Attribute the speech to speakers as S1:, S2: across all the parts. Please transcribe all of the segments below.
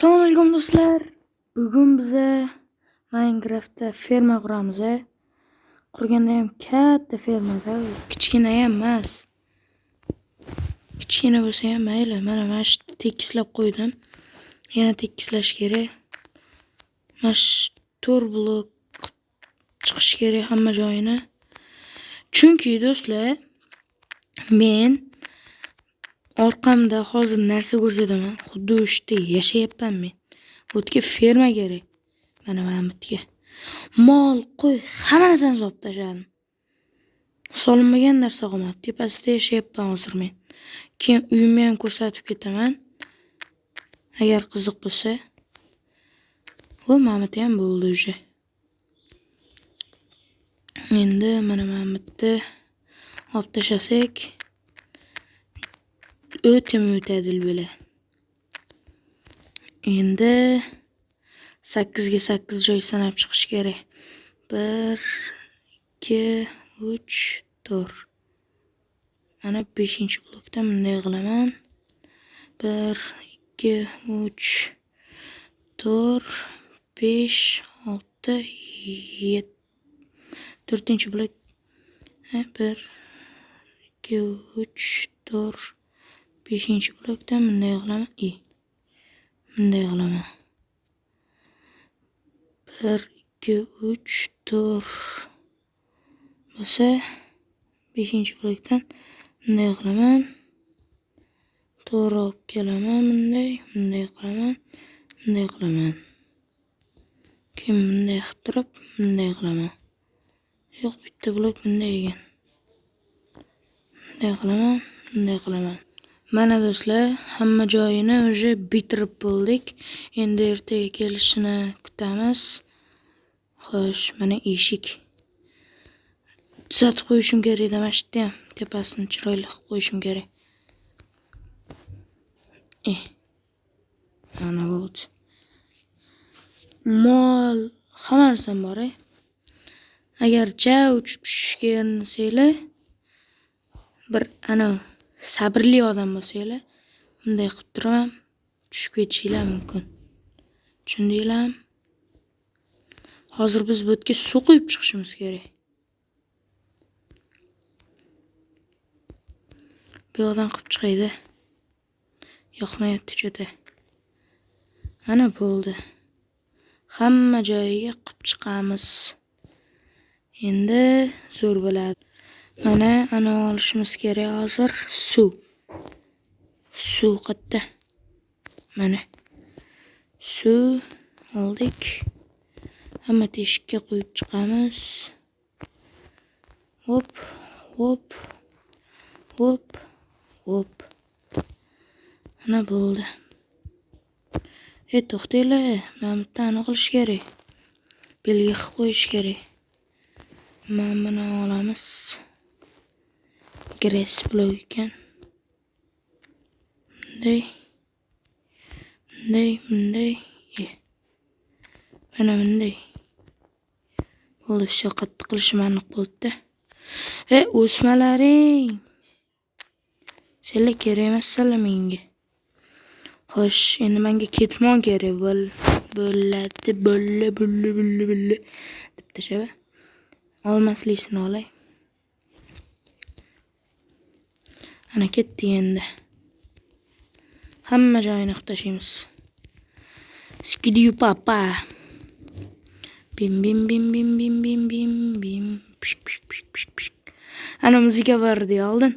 S1: Assalomu alaykum do'stlar. Bugun biza Minecraftda ferma quramiz. Qurganda ham katta fermada, kichkina ham emas. Kichkina bo'lsa ham mayli. Mana shu tekislab qo'ydim. Yana tekislash kerak. Mana shu 4 blok chiqish kerak hamma joyini. Chunki do'stlar, men orqamda hozir narsa ko'rsataman. Xuddi o'shda yashayapman men. Bu yerga ferma kerak. Mana yerga. Mol, qo'y, hamma narsani solib tashladim. Solinmagan narsa qolmadi. Tepasida yashayapman hozir men. Keyin uyimni ham ko'rsatib ketaman. Agar qiziq bo'lsa. Bu mamati ham bo'ldi o'sha. Endi mana mamutni olib tashlasak, o'ta adil bo'ladi. Endi 8 ga 8 joy sanab chiqish kerak. 1 2 3 4. Mana 5-blokda bunday qilaman. 1 2 3 4 5 6 7. 4-blok. 1 2 3 4 5-blokda bunday qilaman. Bunday qilaman. 1 2 3 4 bo'lsa 5-blokdan bunday qilaman. To'g'ri olib kelaman, bunday qilaman. Keyin bunday qilib turib, bunday qilaman. Yo'q, bitta blok bunday ekan. Bunday qilaman. Mana do'stlar, hamma joyini o'sha bitirib bo'ldik. Endi ertaga kelishini kutamiz. Xo'sh, mana eshik. Tuzatib qo'yishim kerak edi, mana shu ham tepasini chiroyli qilib qo'yishim kerak. Mana bo'ldi. Mol, hamma narsam bor. Agar uchib tushishga erinsangiz, bir sabrli odam bo'lsangiz, bunday qilib turaman, tushib ketishinglar mumkin. Tushundinglarmi? Hozir biz bu yerga suv quyib chiqishimiz kerak. Bu yoqdan qilib chiqaydi. Yoqmayapti juda. Ana bo'ldi. Hamma joyiga qilib chiqamiz. Endi zo'r bo'ladi. Mana olishimiz kerak hozir suv. Suv qayerda? Mana. Suv oldik. Hamma teshikka qo'yib chiqamiz. Hop. Mana bo'ldi. To'xtanglar, mana bitta aniq qilish kerak. Belgi qilib qo'yish kerak. Mana buni olamiz. Grass blok ekan. Bunday. Mana bunday. Bo'ldi, shu qattiq qilishim aniq bo'ldi-da. O'smalaring. Senlar kerak emassanlar menga. Xo'sh, endi menga ketmon kerak bo'ladi. Deb tashaba. Olmaslikni olay. Ana ketdi endi. Hamma joyini qilib tashlaymiz. Skidiyu papa. Bim. Ana muzika bordi oldin.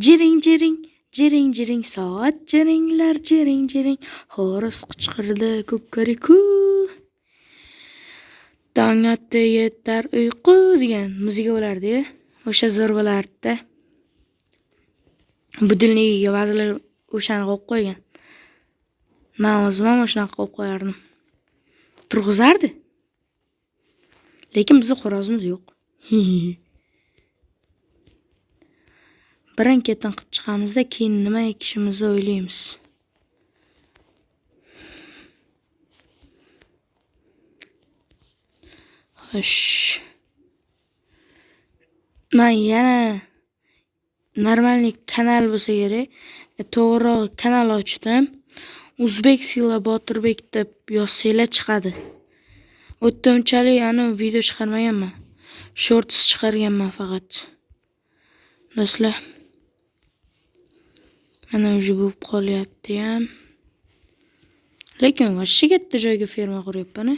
S1: Jiring, soat jiringlar, jiring. Xo'roz qichqirdi ko'kkariku. Tong otdi yetar uyqu degan muzika bo'lardi. O'sha zo'r bo'lardi-da. Budilnigiga ba'zilar o'shani qo'yib qo'ygan. Men o'zim ham o'shani qo'yib qo'yardim. Turg'izardi. Lekin bizning xo'rozimiz yo'q. Birin-ketin qilib chiqamizda, keyin nima ekishimizni o'ylaymiz. Xo'sh. Men yana normalniy kanal bo'lsa kerak, to'g'ri kanal ochdim. Uzbek Sila Botirbek deb yozsanglar chiqadi. O'tda unchalik video chiqarmaganman. Shorts chiqarganman faqat. Do'stlar. Mana o'zi bo'lib qolyapti ham. Lekin vashshi katta joyga ferma quryapman-a.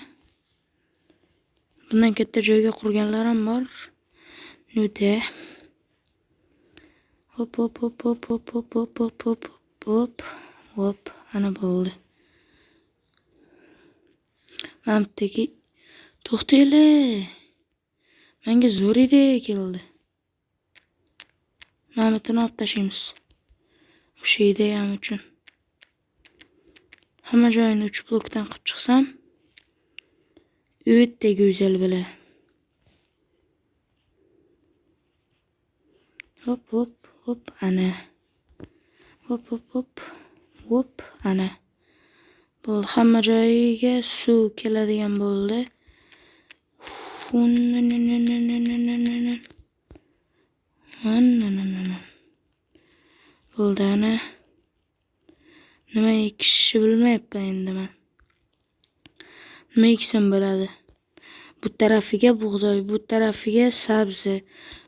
S1: Bundan katta joyga qurganlar ham bor. Nuda. Hop hop hop hop hop hop hop hop hop hop hop ana bo'ldi. Mamtaki to'xtanglar. Menga zo'r ideya keldi. Mamtini olib tashlaymiz. O'sha ideyam uchun. Hamma joyini 3 blokdan qilib chiqsam, o'ta go'zal bo'ladi. Hop hop hop ana. Hop hop hop hop ana. Bu hamma joyiga suv keladigan bo'ldi. Bo'ldi ana. Nima ekishni bilmayapman endi men. Nima eksam bo'ladi? Bu tarafiga bug'doy, bu tarafiga sabzi,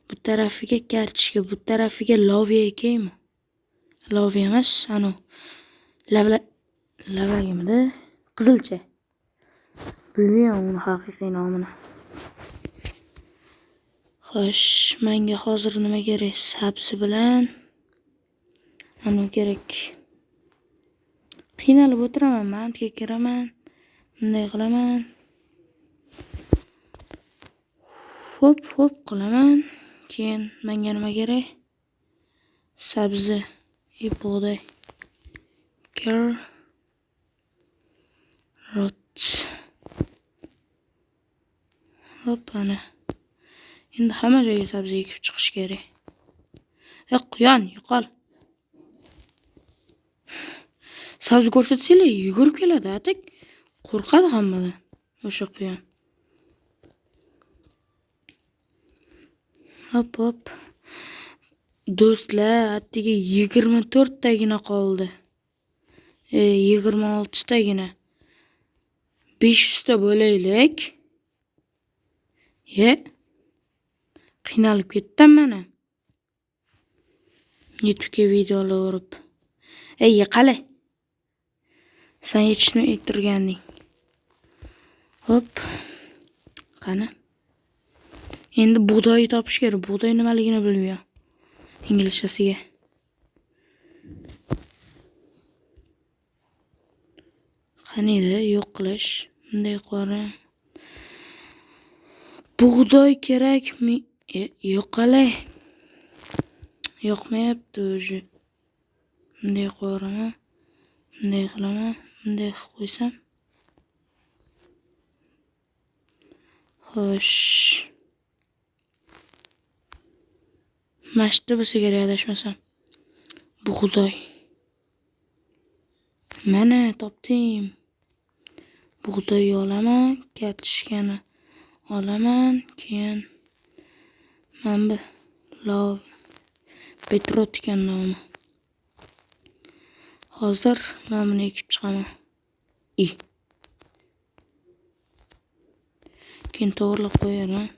S1: bu tarafiga kartoshka, bu tarafiga loviya ekaymi? Loviya emas, anu lavagimda qizilcha. Bilmayman uni haqiqiy nomini. Xo'sh, menga hozir nima kerak? Sabzi bilan anu kerak. Qiynalib o'tiraman, mantga kiraman. Bunday qilaman. Hop hop qilaman. Keyin menga nima kerak? Sabzi, bug'doy. Rot. Hop ana. Endi hamma joyga sabzi ekib chiqish kerak. Quyon, yo'qol. Sabzi ko'rsatsanglar yugurib keladi, atak qo'rqadi hammadan. O'sha quyon. Hop hop. Do'stlar, attiga 24 tagina qoldi. 26 tagina. 500 ta bo'laylik. Qiynalib ketdim mana. YouTube'ga videolar urib. Qala. Sen yetishni ayttirganding. Hop. Qani. Endi bug'doy topish kerak. Bug'doy nimaligini bilmayman. Inglizchasiga. Qaniydi yo'q qilish. Bunday qora. Bug'doy kerakmi? Yo'q qalay. Yo'qmayapti o'zi. Bunday qoraman. Bunday qilaman. Bunday qilib qo'ysam. Xo'sh. Mashta bo'lsa kerak adashmasam. Bug'doy. Mana topdim. Bug'doy olaman, kartoshkani olaman, keyin mana bu petrot ekan nomi. Hozir men buni ekib chiqaman. Keyin to'g'rilab qo'yaman.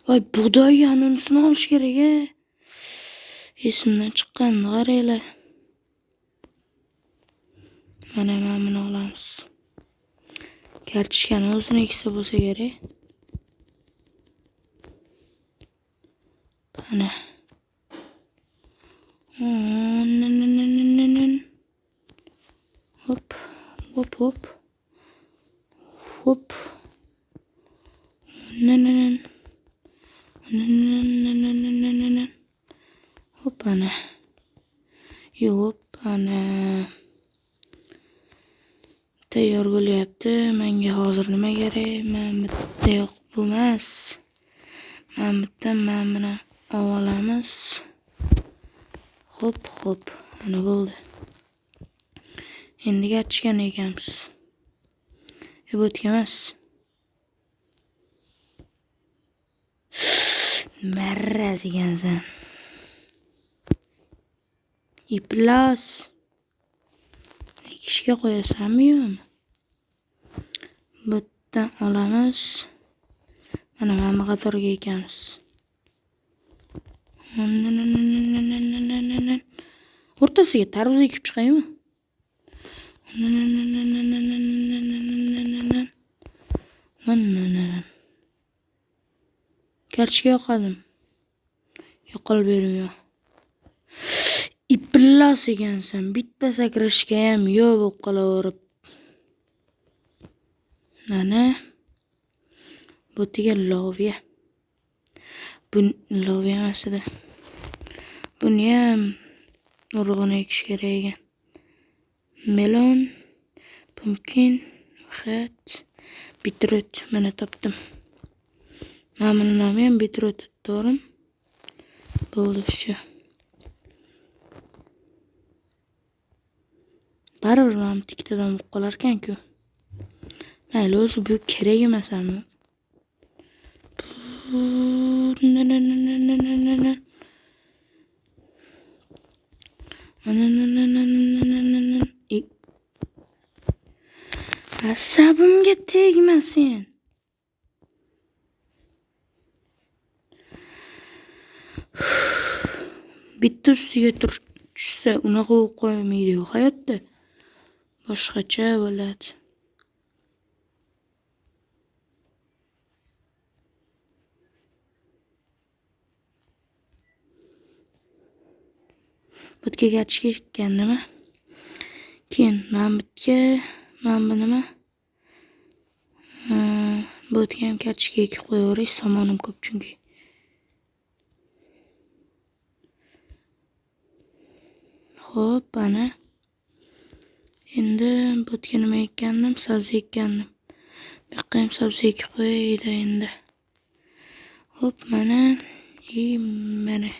S1: Voy, bug'doy unisini olish kerak-a. Esimdan chiqqanini qaranglar. Mana buni olamiz. Kartoshkani o'zini eksa bo'lsa kerak. Mana. Hop, hop, hop. Hop. Hop ana. Hop ana. Tayyor bo'lyapti. Menga hozir nima kerak? Men bitta yo'q bo'lmas. Men bitta buni olamiz. Hop hop. Ana bo'ldi. Endi kartoshkani ekamiz. O'tgamas. Marraz ekansan. Iplos. Ishga qo'yasanmi yo'qmi? Bu yerdan olamiz. Mana bu qatorga ekamiz. O'rtasiga tarvuz ekib chiqaymi? Karchiga yoqadim. Yoqol bermiyor. Ipillas ekansan. Bitta sakrashga ham yo'q bo'lib qolaverib. Mana bu tiga loviya. Bu loviya emas edi. Buni ham urug'ini ekish kerak ekan. Melon, pumpkin, xat, bitrut. Mana topdim. Mana buni nomi ham bitrut, to'g'rimi? Bo'ldi shu. Baribir mana ikkitadan bo'lib qolar ekan-ku. Mayli, o'zi bu kerak emasmi? Asabimga tegmasin. Bitta ustiga tushsa unaqa qo'ymaydi hayotda. Boshqacha bo'ladi. Butga gachga ekan nima? Keyin mana bu nima? Butga ham karchiga ekib qo'yaverib, samonim ko'p chunki. Xo'p, ana. Endi butga nima ekkandim? Sabzi ekkandim. Bu yoqqa ham sabzi ekib qo'yaydi endi. Xo'p, mana. Mana.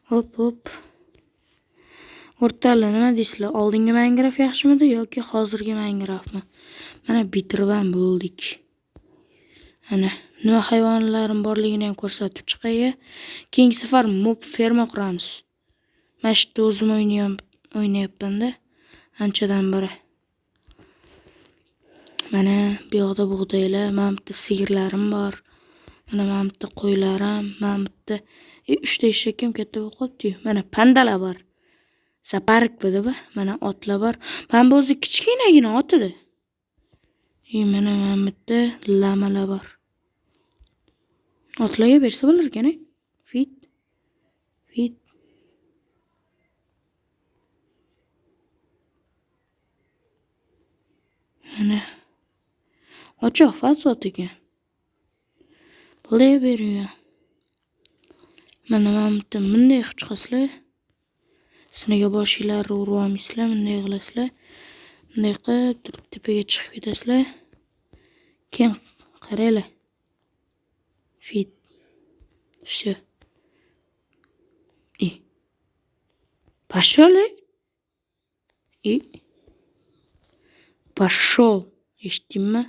S1: Hop. O'rtali nima deysizlar? Oldingi Minecraft yaxshimidi yoki hozirgi Minecraftmi? Mana bitirib bo'ldik. Ana nima hayvonlarim borligini ham ko'rsatib chiqay. Keyingi safar mob ferma quramiz. Mana shu o'zim o'ynayapman-da. Anchadan beri. Mana bu yoqda bug'doylar, mana bitta sigirlarim bor. Mana bitta qo'ylarim, mana bitta 3 ta eshakkim katta bo'lib qoldi-yu. Mana pandalar bor. Saparik bu. Mana otlar bor. Mana bu o'zi kichkinagina ot edi. Mana bitta lamalar bor. Otlarga bersa bo'lar ekan. Fit. Ana. Ochoq fasot ekan. Qo'lay beriyor. Mana bitta bunday qilib chiqasizlar. Sinaga boshinglarni urib olmaysizlar, bunday qilasizlar. Bunday qilib tepaga chiqib ketasizlar. Keyin qaranglar. Fit. Shu. Пошёл. Пошёл. Eshitdingmi?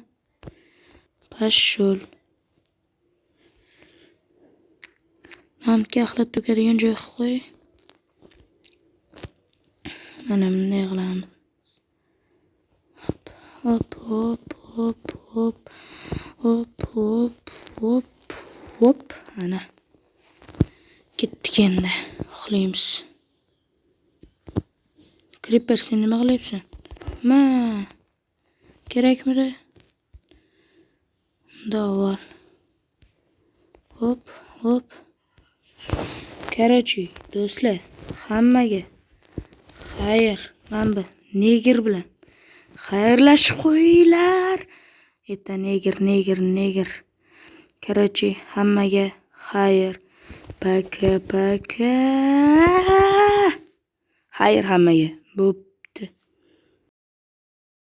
S1: Пошёл. Mamga axlat to'kadigan joy qilib qo'y. Mana bunday qilamiz. Hop. Ana. Ketdik endi. Uxlaymiz. Creeper sen nima qilyapsan? Kerakmidi? Davol. Hop. Короче, do'stlar, hammaga xayr. Men bu neger bilan xayrlashib qo'yinglar. Eta neger. Короче, hammaga xayr. Paka. Xayr hammaga. Bo'p.